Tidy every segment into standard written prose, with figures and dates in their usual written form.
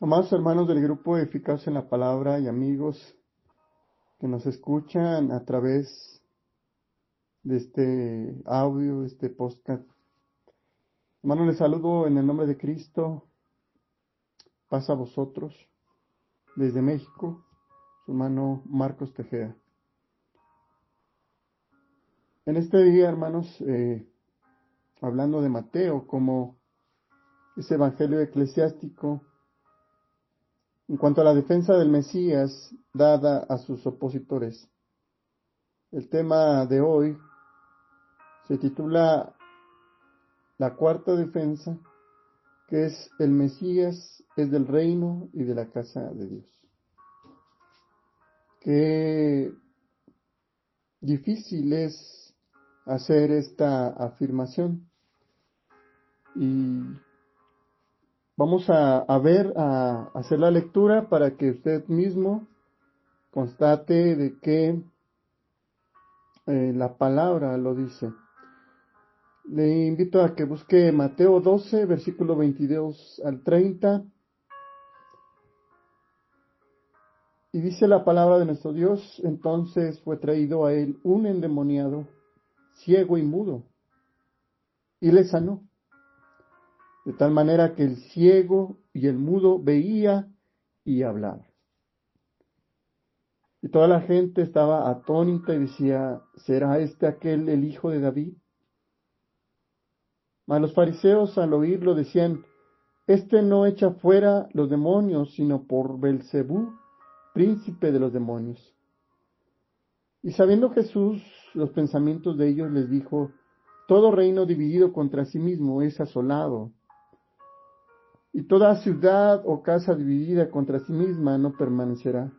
Amados hermanos del grupo Eficacia en la Palabra y amigos que nos escuchan a través de este audio, de este podcast. Hermanos, les saludo en el nombre de Cristo. Paz a vosotros. Desde México, su hermano Marcos Tejeda. En este día, hermanos, hablando de Mateo como ese evangelio eclesiástico, en cuanto a la defensa del Mesías dada a sus opositores. El tema de hoy se titula La cuarta defensa, que es el Mesías es del reino y de la casa de Dios. Qué difícil es hacer esta afirmación. Y vamos a hacer la lectura para que usted mismo constate de que la palabra lo dice. Le invito a que busque Mateo 12, versículo 22 al 30. Y dice la palabra de nuestro Dios: entonces fue traído a él un endemoniado, ciego y mudo, y le sanó. De tal manera que el ciego y el mudo veía y hablaba. Y toda la gente estaba atónita y decía: ¿será este aquel el hijo de David? Mas los fariseos al oírlo decían: este no echa fuera los demonios, sino por Belcebú, príncipe de los demonios. Y sabiendo Jesús los pensamientos de ellos, les dijo: todo reino dividido contra sí mismo es asolado, y toda ciudad o casa dividida contra sí misma no permanecerá.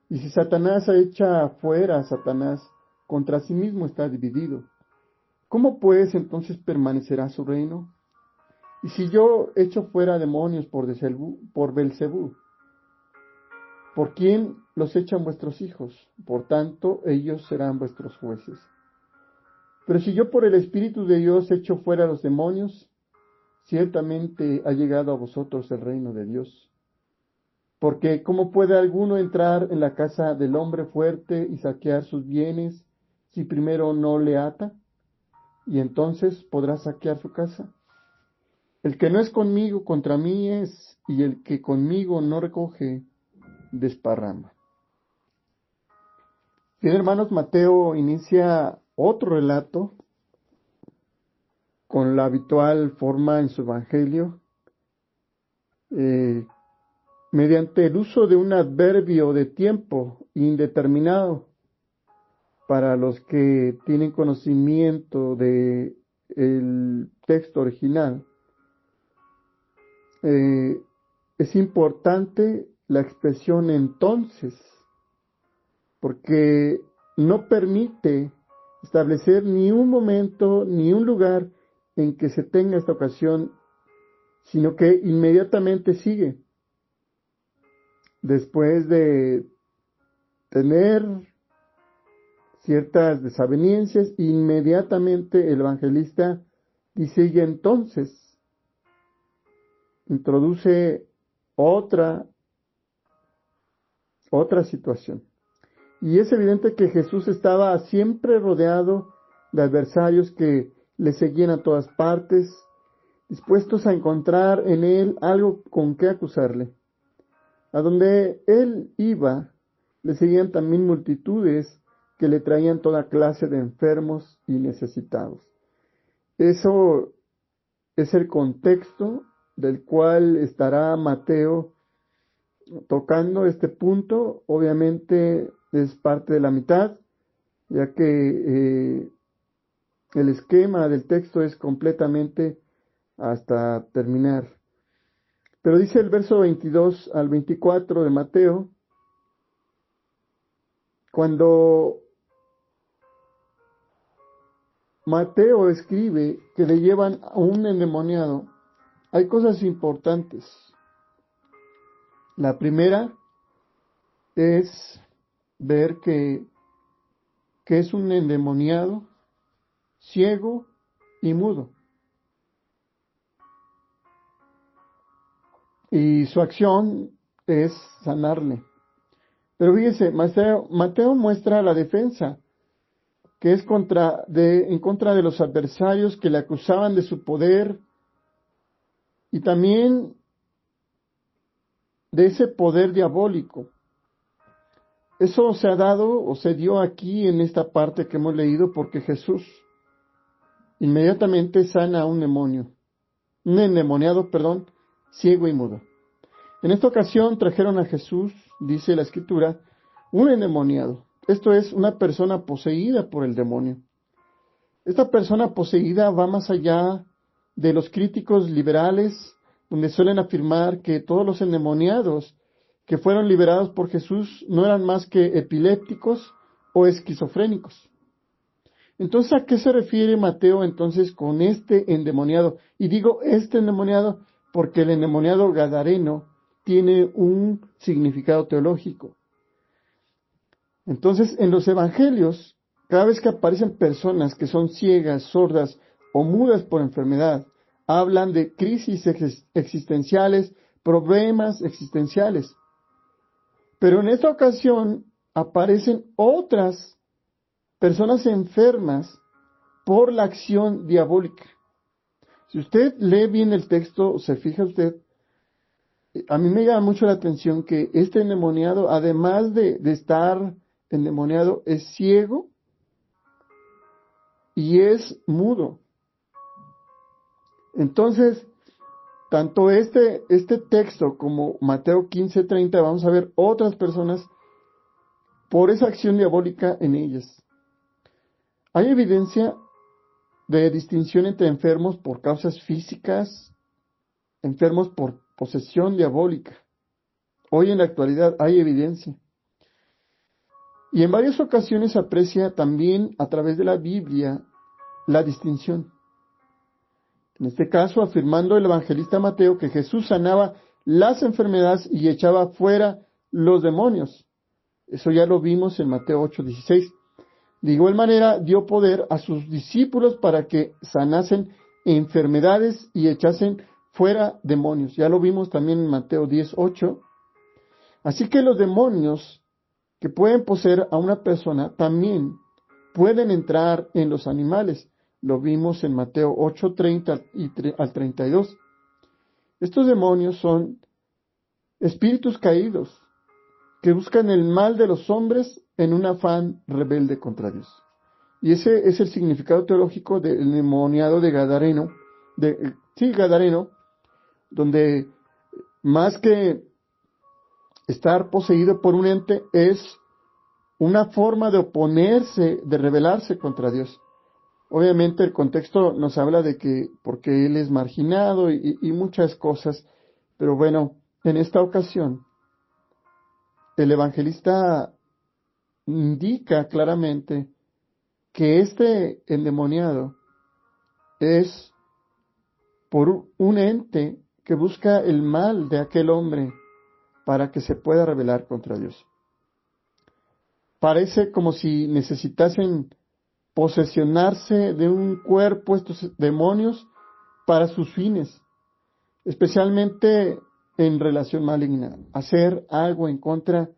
Y si Satanás echa fuera a Satanás, contra sí mismo está dividido. ¿Cómo pues entonces permanecerá su reino? Y si yo echo fuera demonios por Belcebú, ¿por quién los echan vuestros hijos? Por tanto, ellos serán vuestros jueces. Pero si yo por el Espíritu de Dios echo fuera los demonios, ciertamente ha llegado a vosotros el reino de Dios. Porque ¿cómo puede alguno entrar en la casa del hombre fuerte y saquear sus bienes si primero no le ata? Y entonces podrá saquear su casa. El que no es conmigo, contra mí es, y el que conmigo no recoge, desparrama. Bien, hermanos, Mateo inicia otro relato con la habitual forma en su evangelio, mediante el uso de un adverbio de tiempo indeterminado. Para los que tienen conocimiento de el texto original, es importante la expresión entonces, porque no permite establecer ni un momento ni un lugar en que se tenga esta ocasión, sino que inmediatamente sigue. Después de tener ciertas desavenencias, inmediatamente el evangelista dice: y entonces introduce otra situación. Y es evidente que Jesús estaba siempre rodeado de adversarios que le seguían a todas partes, dispuestos a encontrar en él algo con que acusarle. A donde él iba, le seguían también multitudes que le traían toda clase de enfermos y necesitados. Eso es el contexto del cual estará Mateo tocando este punto. Obviamente es parte de la mitad, ya que el esquema del texto es completamente hasta terminar. Pero dice el verso 22 al 24 de Mateo: cuando Mateo escribe que le llevan a un endemoniado, hay cosas importantes. La primera es ver que es un endemoniado, ciego y mudo. y su acción es sanarle. Pero fíjese, Mateo muestra la defensa, que es en contra de los adversarios que le acusaban de su poder y también de ese poder diabólico. Eso se ha dado o se dio aquí en esta parte que hemos leído porque Jesús inmediatamente sana a un endemoniado, ciego y mudo. En esta ocasión trajeron a Jesús, dice la Escritura, un endemoniado. Esto es una persona poseída por el demonio. Esta persona poseída va más allá de los críticos liberales, donde suelen afirmar que todos los endemoniados que fueron liberados por Jesús no eran más que epilépticos o esquizofrénicos. Entonces, ¿a qué se refiere Mateo entonces con este endemoniado? Y digo este endemoniado porque el endemoniado gadareno tiene un significado teológico. Entonces, en los evangelios, cada vez que aparecen personas que son ciegas, sordas o mudas por enfermedad, hablan de crisis existenciales, problemas existenciales. Pero en esta ocasión aparecen otras personas enfermas por la acción diabólica. Si usted lee bien el texto, se fija usted, a mí me llama mucho la atención que este endemoniado, además de estar endemoniado, es ciego y es mudo. Entonces, tanto este texto como Mateo 15:30, vamos a ver otras personas por esa acción diabólica en ellas. Hay evidencia de distinción entre enfermos por causas físicas, enfermos por posesión diabólica. Hoy en la actualidad hay evidencia. Y en varias ocasiones se aprecia también a través de la Biblia la distinción. En este caso, afirmando el evangelista Mateo que Jesús sanaba las enfermedades y echaba fuera los demonios. Eso ya lo vimos en Mateo 8:16. De igual manera, dio poder a sus discípulos para que sanasen enfermedades y echasen fuera demonios. Ya lo vimos también en Mateo 10:8. Así que los demonios que pueden poseer a una persona también pueden entrar en los animales. Lo vimos en Mateo 8:30 al 32. Estos demonios son espíritus caídos que buscan el mal de los hombres en un afán rebelde contra Dios. Y ese es el significado teológico del endemoniado de Gadareno, Gadareno, donde más que estar poseído por un ente es una forma de oponerse, de rebelarse contra Dios. Obviamente el contexto nos habla de que porque él es marginado y muchas cosas, pero bueno, en esta ocasión el evangelista indica claramente que este endemoniado es por un ente que busca el mal de aquel hombre para que se pueda rebelar contra Dios. Parece como si necesitasen posesionarse de un cuerpo estos demonios para sus fines, especialmente en relación maligna, hacer algo en contra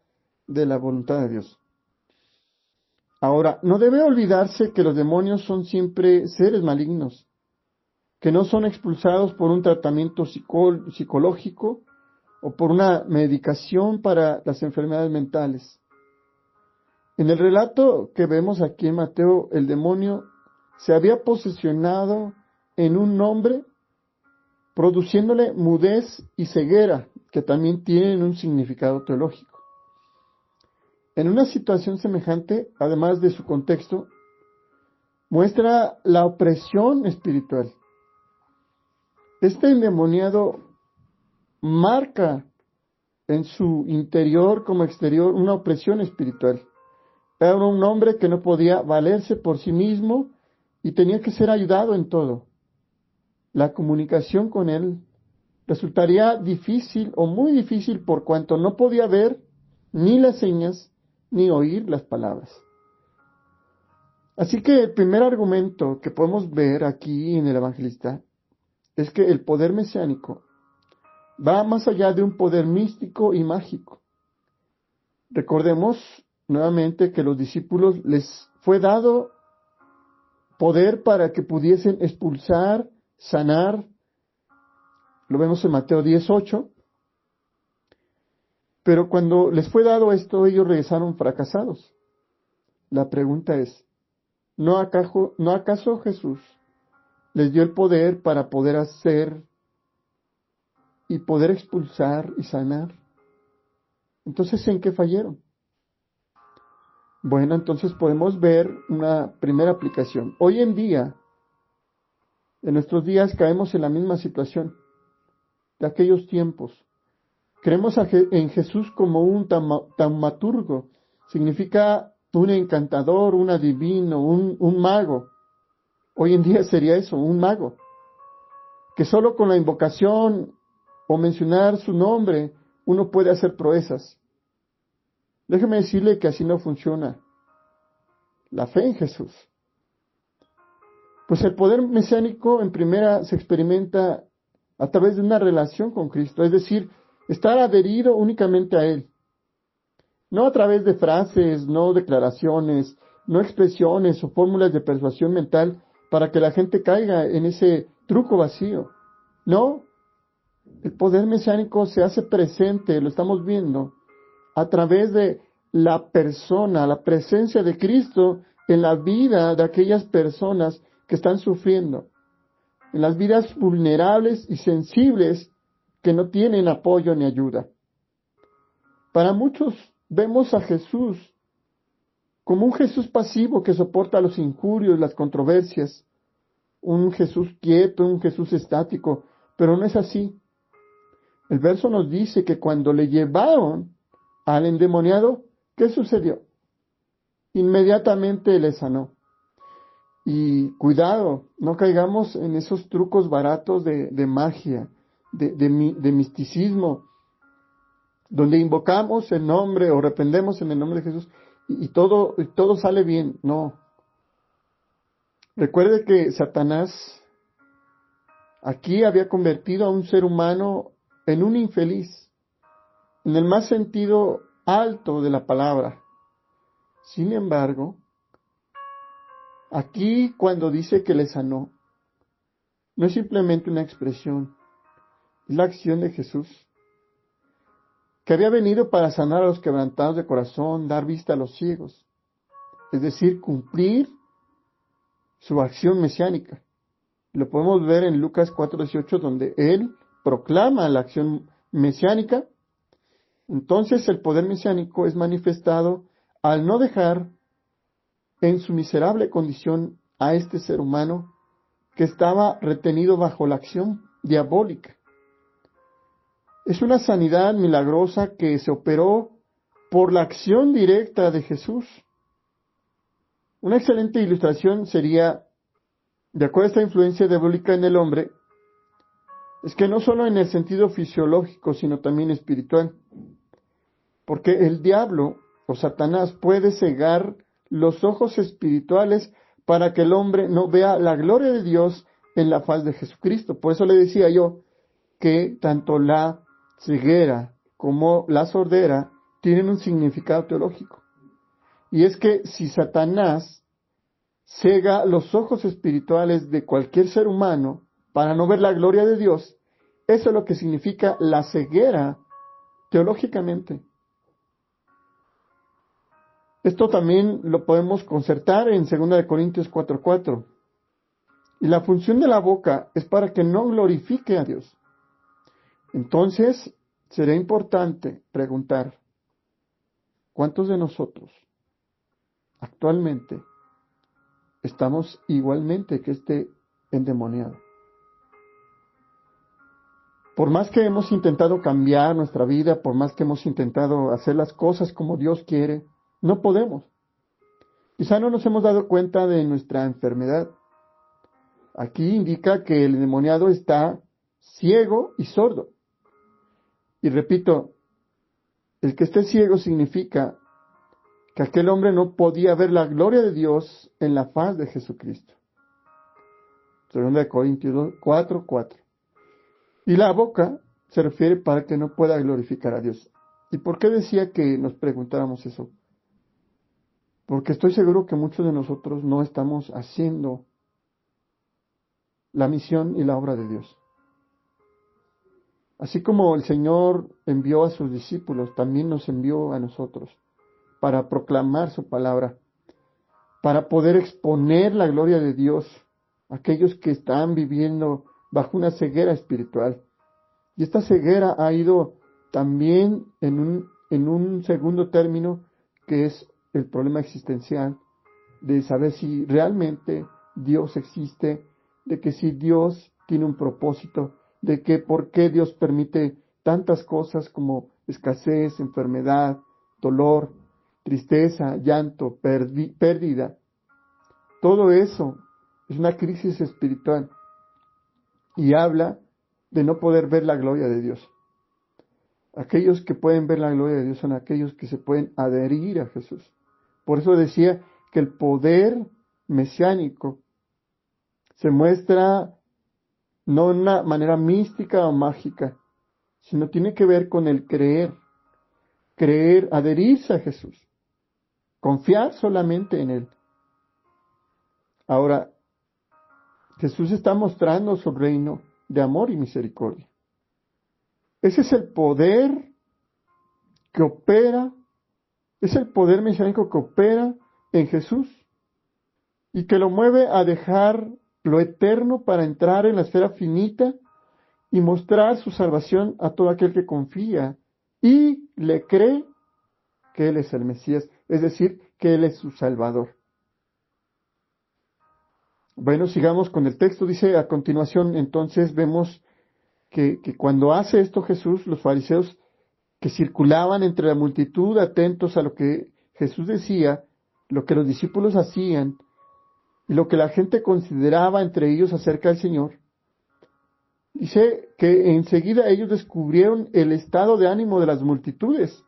de la voluntad de Dios. Ahora, no debe olvidarse que los demonios son siempre seres malignos, que no son expulsados por un tratamiento psicológico o por una medicación para las enfermedades mentales. En el relato que vemos aquí en Mateo, el demonio se había posesionado en un hombre, produciéndole mudez y ceguera, que también tienen un significado teológico. En una situación semejante, además de su contexto, muestra la opresión espiritual. Este endemoniado marca en su interior como exterior una opresión espiritual. Era un hombre que no podía valerse por sí mismo y tenía que ser ayudado en todo. La comunicación con él resultaría difícil o muy difícil por cuanto no podía ver ni las señas ni oír las palabras. Así que el primer argumento que podemos ver aquí en el evangelista es que el poder mesiánico Va más allá de un poder místico y mágico. Recordemos nuevamente que los discípulos les fue dado poder para que pudiesen expulsar, sanar. Lo vemos en Mateo 10:8. Pero cuando les fue dado esto, ellos regresaron fracasados. La pregunta es, ¿no acaso Jesús les dio el poder para poder hacer y poder expulsar y sanar? Entonces, ¿en qué fallaron? Bueno, entonces podemos ver una primera aplicación. Hoy en día, en nuestros días, caemos en la misma situación de aquellos tiempos. Creemos en Jesús como un taumaturgo. Significa un encantador, un adivino, un mago. Hoy en día sería eso, un mago. Que solo con la invocación o mencionar su nombre uno puede hacer proezas. Déjeme decirle que así no funciona la fe en Jesús. Pues el poder mesiánico en primera se experimenta a través de una relación con Cristo, es decir, estar adherido únicamente a Él. No a través de frases, no declaraciones, no expresiones o fórmulas de persuasión mental para que la gente caiga en ese truco vacío. No, el poder mesiánico se hace presente, lo estamos viendo, a través de la persona, la presencia de Cristo en la vida de aquellas personas que están sufriendo, en las vidas vulnerables y sensibles que no tienen apoyo ni ayuda. Para muchos vemos a Jesús como un Jesús pasivo que soporta los injurios, las controversias, un Jesús quieto, un Jesús estático, pero no es así. El verso nos dice que cuando le llevaron al endemoniado, ¿qué sucedió? Inmediatamente le sanó. Y cuidado, no caigamos en esos trucos baratos de magia, de misticismo, donde invocamos el nombre o reprendemos en el nombre de Jesús y todo sale bien. No. Recuerde que Satanás aquí había convertido a un ser humano en un infeliz, en el más sentido alto de la palabra. Sin embargo, aquí cuando dice que le sanó, no es simplemente una expresión, es la acción de Jesús, que había venido para sanar a los quebrantados de corazón, dar vista a los ciegos, es decir, cumplir su acción mesiánica. Lo podemos ver en Lucas 4:18, donde Él proclama la acción mesiánica. Entonces el poder mesiánico es manifestado al no dejar en su miserable condición a este ser humano que estaba retenido bajo la acción diabólica. Es una sanidad milagrosa que se operó por la acción directa de Jesús. Una excelente ilustración sería, de acuerdo a esta influencia diabólica en el hombre, es que no solo en el sentido fisiológico, sino también espiritual. Porque el diablo o Satanás puede cegar los ojos espirituales para que el hombre no vea la gloria de Dios en la faz de Jesucristo. Por eso le decía yo que tanto la ceguera como la sordera tienen un significado teológico. Y es que si Satanás cega los ojos espirituales de cualquier ser humano para no ver la gloria de Dios, eso es lo que significa la ceguera teológicamente. Esto también lo podemos concertar en 2 Corintios 4:4. Y la función de la boca es para que no glorifique a Dios. Entonces, será importante preguntar, ¿cuántos de nosotros actualmente estamos igualmente que este endemoniado? Por más que hemos intentado cambiar nuestra vida, por más que hemos intentado hacer las cosas como Dios quiere, no podemos. Quizá no nos hemos dado cuenta de nuestra enfermedad. Aquí indica que el endemoniado está ciego y sordo. Y repito, el que esté ciego significa que aquel hombre no podía ver la gloria de Dios en la faz de Jesucristo. 2 Corintios 4:4. Y la boca se refiere para que no pueda glorificar a Dios. ¿Y por qué decía que nos preguntáramos eso? Porque estoy seguro que muchos de nosotros no estamos haciendo la misión y la obra de Dios. Así como el Señor envió a sus discípulos, también nos envió a nosotros para proclamar su palabra, para poder exponer la gloria de Dios a aquellos que están viviendo bajo una ceguera espiritual. Y esta ceguera ha ido también en un segundo término, que es el problema existencial, de saber si realmente Dios existe, de que si Dios tiene un propósito, de que por qué Dios permite tantas cosas como escasez, enfermedad, dolor, tristeza, llanto, pérdida. Todo eso es una crisis espiritual y habla de no poder ver la gloria de Dios. Aquellos que pueden ver la gloria de Dios son aquellos que se pueden adherir a Jesús. Por eso decía que el poder mesiánico se muestra no de una manera mística o mágica, sino tiene que ver con el creer, adherirse a Jesús, confiar solamente en Él. Ahora, Jesús está mostrando su reino de amor y misericordia. Ese es el poder que opera, es el poder mesiánico que opera en Jesús y que lo mueve a dejar lo eterno para entrar en la esfera finita y mostrar su salvación a todo aquel que confía y le cree que Él es el Mesías, es decir, que Él es su Salvador. Bueno, sigamos con el texto. Dice a continuación, entonces vemos que cuando hace esto Jesús, los fariseos que circulaban entre la multitud atentos a lo que Jesús decía, lo que los discípulos hacían y lo que la gente consideraba entre ellos acerca del Señor, dice que enseguida ellos descubrieron el estado de ánimo de las multitudes.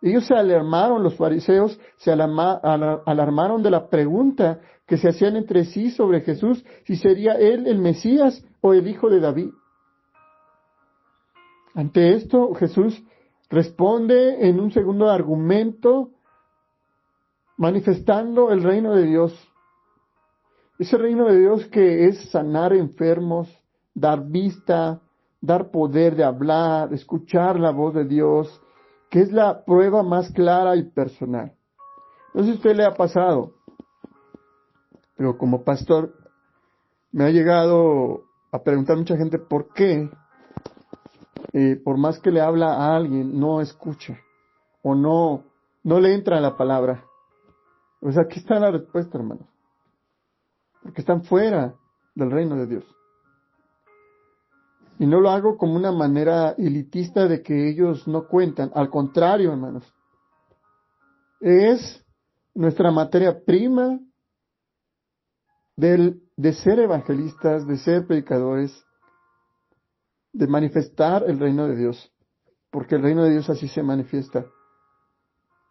Ellos se alarmaron, los fariseos se alarmaron de la pregunta que se hacían entre sí sobre Jesús, si sería Él el Mesías o el Hijo de David. Ante esto, Jesús responde en un segundo argumento, manifestando el reino de Dios. Ese reino de Dios que es sanar enfermos, dar vista, dar poder de hablar, escuchar la voz de Dios, que es la prueba más clara y personal. No sé si a usted le ha pasado, pero como pastor me ha llegado a preguntar mucha gente por qué, por más que le habla a alguien, no escucha o no le entra la palabra. O sea, aquí está la respuesta, hermanos. Porque están fuera del reino de Dios. Y no lo hago como una manera elitista de que ellos no cuentan. Al contrario, hermanos. Es nuestra materia prima de ser evangelistas, de ser predicadores, de manifestar el reino de Dios. Porque el reino de Dios así se manifiesta.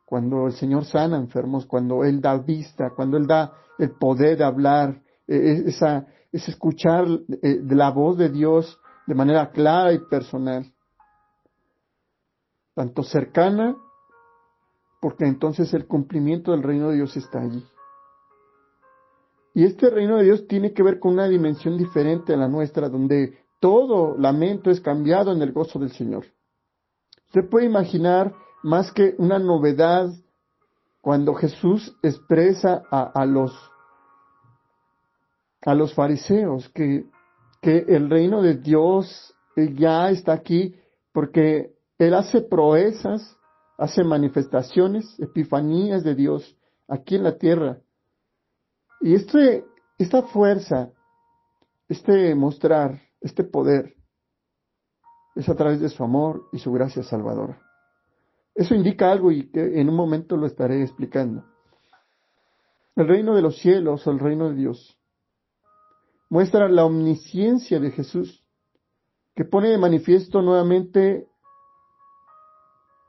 Cuando el Señor sana enfermos, cuando Él da vista, cuando Él da el poder de hablar, es escuchar de la voz de Dios de manera clara y personal, tanto cercana, porque entonces el cumplimiento del reino de Dios está allí. Y este reino de Dios tiene que ver con una dimensión diferente a la nuestra, donde todo lamento es cambiado en el gozo del Señor. Usted puede imaginar más que una novedad cuando Jesús expresa a los fariseos que el reino de Dios ya está aquí, porque Él hace proezas, hace manifestaciones, epifanías de Dios aquí en la tierra. Y esta fuerza, mostrar, este poder, es a través de su amor y su gracia salvadora. Eso indica algo y que en un momento lo estaré explicando. El reino de los cielos o el reino de Dios muestra la omnisciencia de Jesús, que pone de manifiesto nuevamente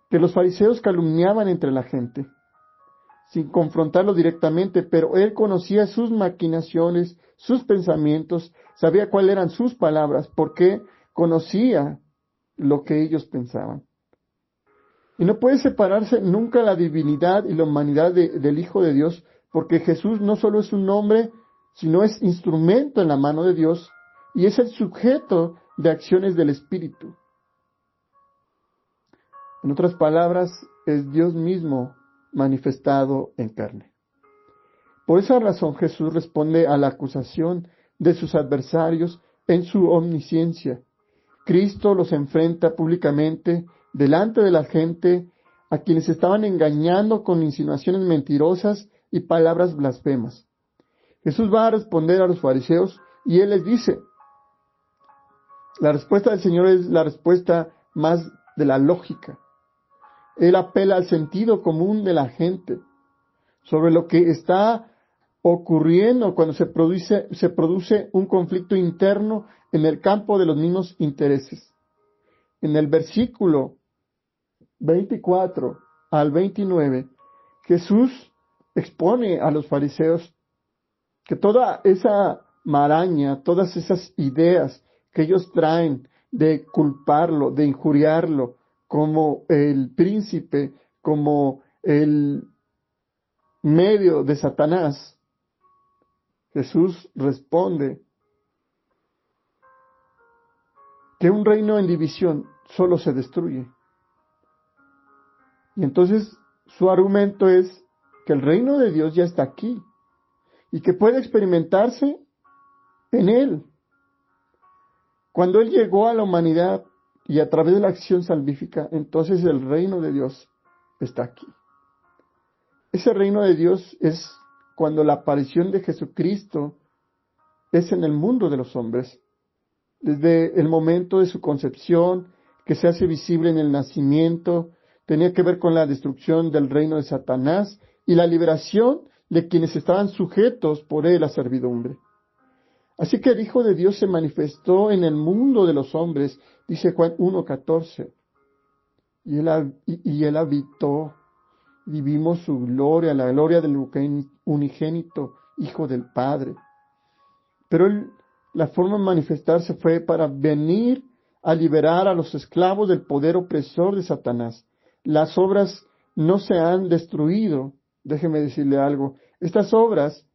que los fariseos calumniaban entre la gente, sin confrontarlo directamente, pero Él conocía sus maquinaciones, sus pensamientos, sabía cuáles eran sus palabras, porque conocía lo que ellos pensaban. Y no puede separarse nunca la divinidad y la humanidad del Hijo de Dios, porque Jesús no solo es un hombre, sino es instrumento en la mano de Dios y es el sujeto de acciones del Espíritu. En otras palabras, es Dios mismo manifestado en carne. Por esa razón Jesús responde a la acusación de sus adversarios en su omnisciencia. Cristo los enfrenta públicamente delante de la gente a quienes estaban engañando con insinuaciones mentirosas y palabras blasfemas. Jesús va a responder a los fariseos y Él les dice, la respuesta del Señor es la respuesta más de la lógica. Él apela al sentido común de la gente sobre lo que está ocurriendo cuando se produce un conflicto interno en el campo de los mismos intereses. En el versículo 24 al 29, Jesús expone a los fariseos que toda esa maraña, todas esas ideas que ellos traen de culparlo, de injuriarlo, como el príncipe, como el medio de Satanás, Jesús responde que un reino en división solo se destruye. Y entonces su argumento es que el reino de Dios ya está aquí y que puede experimentarse en Él. Cuando Él llegó a la humanidad y a través de la acción salvífica, entonces el reino de Dios está aquí. Ese reino de Dios es cuando la aparición de Jesucristo es en el mundo de los hombres. Desde el momento de su concepción, que se hace visible en el nacimiento, tenía que ver con la destrucción del reino de Satanás y la liberación de quienes estaban sujetos por él a servidumbre. Así que el Hijo de Dios se manifestó en el mundo de los hombres, dice Juan 1:14, y él habitó, y vimos su gloria, la gloria del unigénito Hijo del Padre. Pero la forma de manifestarse fue para venir a liberar a los esclavos del poder opresor de Satanás. Las obras no se han destruido, déjeme decirle algo, estas obras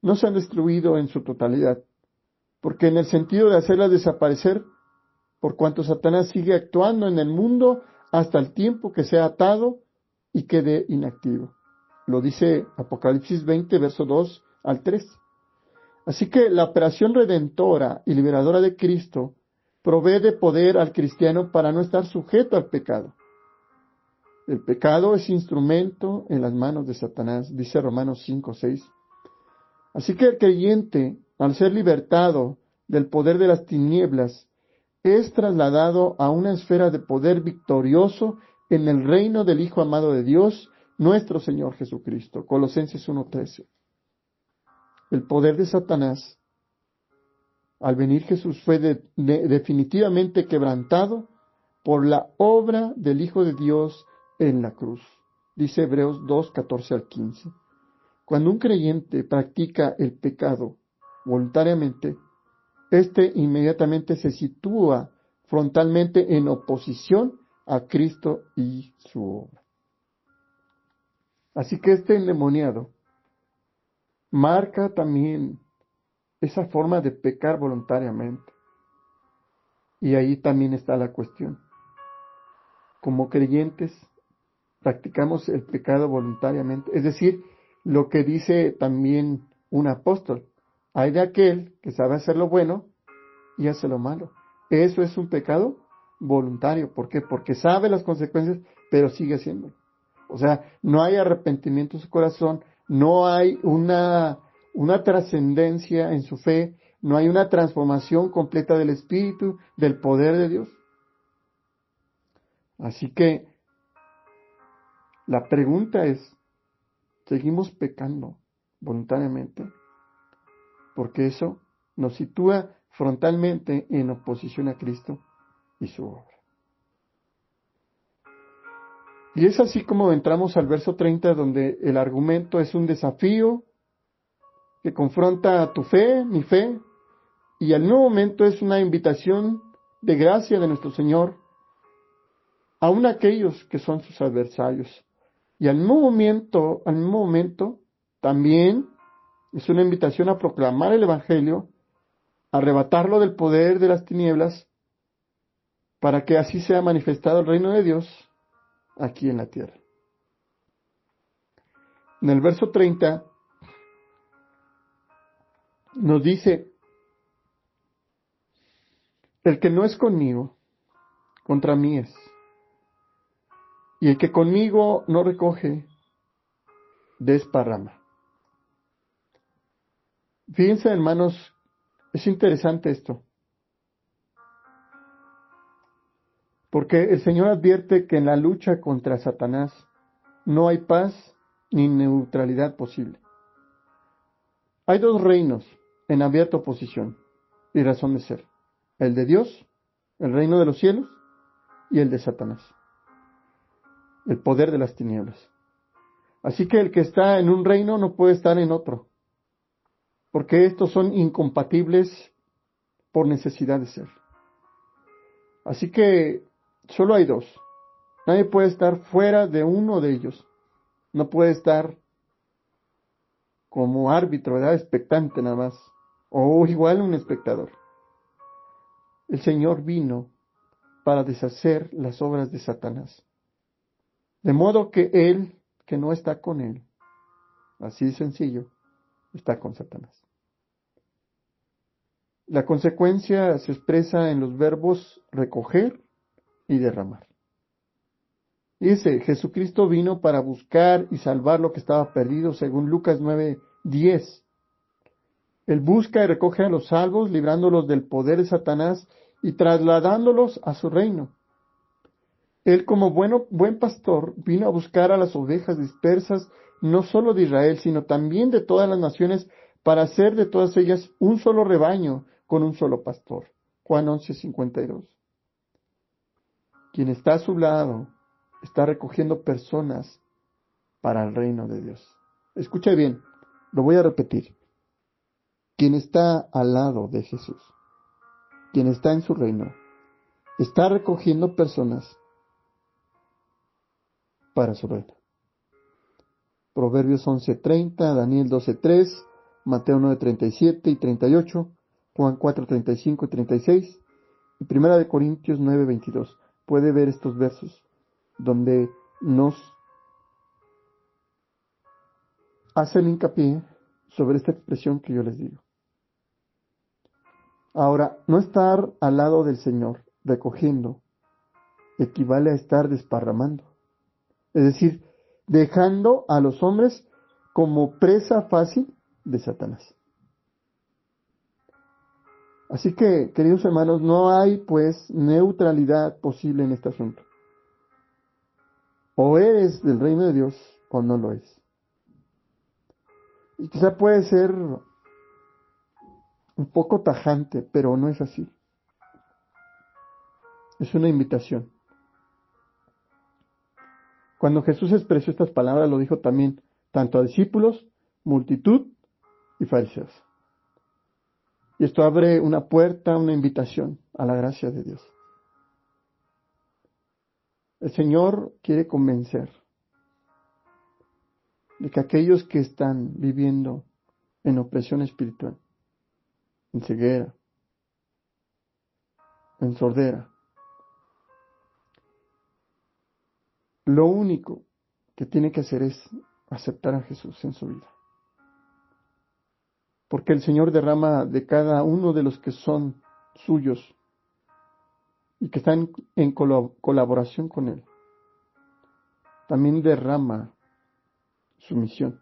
no se han destruido en su totalidad, porque en el sentido de hacerlas desaparecer, por cuanto Satanás sigue actuando en el mundo hasta el tiempo que sea atado y quede inactivo. Lo dice Apocalipsis 20, verso 2 al 3. Así que la operación redentora y liberadora de Cristo provee de poder al cristiano para no estar sujeto al pecado. El pecado es instrumento en las manos de Satanás, dice Romanos 5:6. Así que el creyente, al ser libertado del poder de las tinieblas, es trasladado a una esfera de poder victorioso en el reino del Hijo amado de Dios, nuestro Señor Jesucristo. Colosenses 1:13. El poder de Satanás, al venir Jesús, fue definitivamente quebrantado por la obra del Hijo de Dios en la cruz. Dice Hebreos 2:14 al 15. Cuando un creyente practica el pecado voluntariamente, éste inmediatamente se sitúa frontalmente en oposición a Cristo y su obra. Así que este endemoniado marca también esa forma de pecar voluntariamente. Y ahí también está la cuestión. Como creyentes, practicamos el pecado voluntariamente. Es decir, lo que dice también un apóstol. Hay de aquel que sabe hacer lo bueno y hace lo malo. Eso es un pecado voluntario. ¿Por qué? Porque sabe las consecuencias, pero sigue haciéndolo. O sea, no hay arrepentimiento en su corazón, no hay una trascendencia en su fe, no hay una transformación completa del espíritu, del poder de Dios. Así que la pregunta es, ¿seguimos pecando voluntariamente? Porque eso nos sitúa frontalmente en oposición a Cristo y su obra. Y es así como entramos al verso 30, donde el argumento es un desafío que confronta tu fe, mi fe, y al mismo momento es una invitación de gracia de nuestro Señor aun aquellos que son sus adversarios. Y al mismo momento, también es una invitación a proclamar el Evangelio, arrebatarlo del poder de las tinieblas, para que así sea manifestado el reino de Dios aquí en la tierra. En el verso 30 nos dice: el que no es conmigo, contra mí es. Y el que conmigo no recoge, desparrama. Fíjense, hermanos, es interesante esto, porque el Señor advierte que en la lucha contra Satanás no hay paz ni neutralidad posible. Hay dos reinos en abierta oposición y razón de ser: el de Dios, el reino de los cielos, y el de Satanás, el poder de las tinieblas. Así que el que está en un reino no puede estar en otro, porque estos son incompatibles por necesidad de ser. Así que solo hay dos. Nadie puede estar fuera de uno de ellos. No puede estar como árbitro, ¿verdad? Expectante nada más. O igual un espectador. El Señor vino para deshacer las obras de Satanás. De modo que él, que no está con él, así de sencillo, está con Satanás. La consecuencia se expresa en los verbos recoger y derramar. Dice, Jesucristo vino para buscar y salvar lo que estaba perdido, según Lucas 9:10. Él busca y recoge a los salvos, librándolos del poder de Satanás y trasladándolos a su reino. Él, como buen pastor, vino a buscar a las ovejas dispersas, no solo de Israel, sino también de todas las naciones, para hacer de todas ellas un solo rebaño con un solo pastor. Juan 11:52. Quien está a su lado está recogiendo personas para el reino de Dios. Escucha bien, lo voy a repetir. Quien está al lado de Jesús, quien está en su reino, está recogiendo personas para su reino. Proverbios 11:30, Daniel 12:3, Mateo 9:37 y 38, Juan 4:35 y 36, y Primera de Corintios 9:22. Puede ver estos versos donde nos hacen hincapié sobre esta expresión que yo les digo. Ahora, no estar al lado del Señor recogiendo equivale a estar desparramando. Es decir, dejando a los hombres como presa fácil de Satanás. Así que, queridos hermanos, no hay pues neutralidad posible en este asunto. O eres del reino de Dios o no lo es. Y quizá puede ser un poco tajante, pero no es así. Es una invitación. Cuando Jesús expresó estas palabras, lo dijo también tanto a discípulos, multitud y fariseos. Y esto abre una puerta, una invitación a la gracia de Dios. El Señor quiere convencer de que aquellos que están viviendo en opresión espiritual, en ceguera, en sordera, lo único que tiene que hacer es aceptar a Jesús en su vida. Porque el Señor derrama de cada uno de los que son suyos y que están en colaboración con Él, también derrama su misión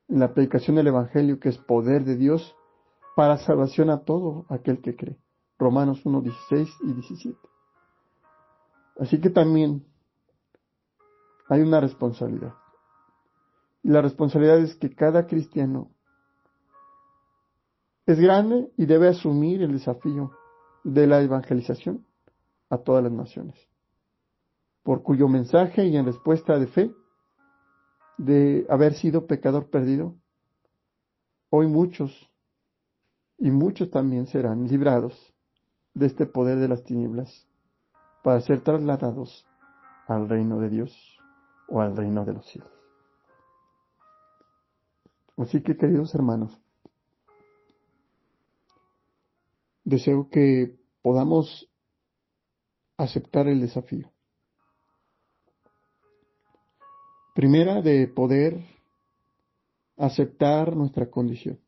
en la predicación del Evangelio, que es poder de Dios para salvación a todo aquel que cree. Romanos 1:16 y 17. Así que también hay una responsabilidad. Y la responsabilidad es que cada cristiano es grande y debe asumir el desafío de la evangelización a todas las naciones, por cuyo mensaje y en respuesta de fe de haber sido pecador perdido, hoy muchos y muchos también serán librados de este poder de las tinieblas para ser trasladados al reino de Dios o al reino de los cielos. Así que, queridos hermanos, deseo que podamos aceptar el desafío. Primera, de poder aceptar nuestra condición.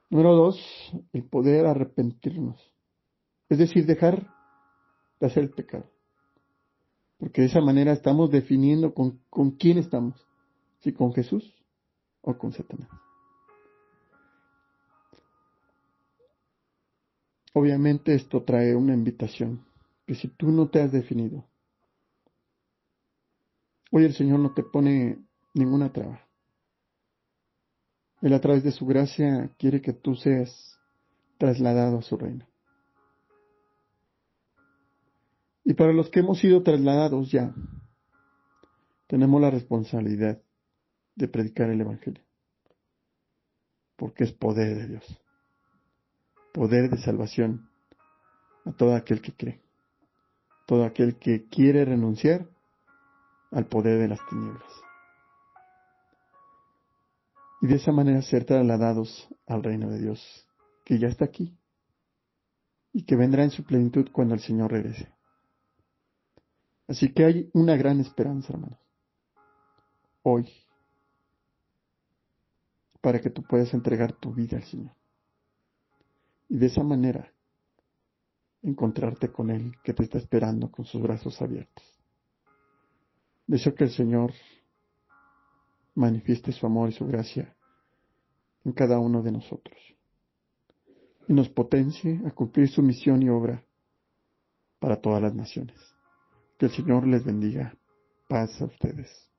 Número 2, el poder arrepentirnos. Es decir, dejar de hacer el pecado. Porque de esa manera estamos definiendo con quién estamos. Si con Jesús o con Satanás. Obviamente esto trae una invitación. Que si tú no te has definido, hoy el Señor no te pone ninguna traba. Él a través de su gracia quiere que tú seas trasladado a su reino. Y para los que hemos sido trasladados ya, tenemos la responsabilidad de predicar el Evangelio. Porque es poder de Dios. Poder de salvación a todo aquel que cree. Todo aquel que quiere renunciar al poder de las tinieblas. Y de esa manera ser trasladados al reino de Dios, que ya está aquí, y que vendrá en su plenitud cuando el Señor regrese. Así que hay una gran esperanza, hermanos, hoy, para que tú puedas entregar tu vida al Señor. Y de esa manera, encontrarte con Él, que te está esperando con sus brazos abiertos. Deseo que el Señor manifieste su amor y su gracia en cada uno de nosotros. Y nos potencie a cumplir su misión y obra para todas las naciones. Que el Señor les bendiga. Paz a ustedes.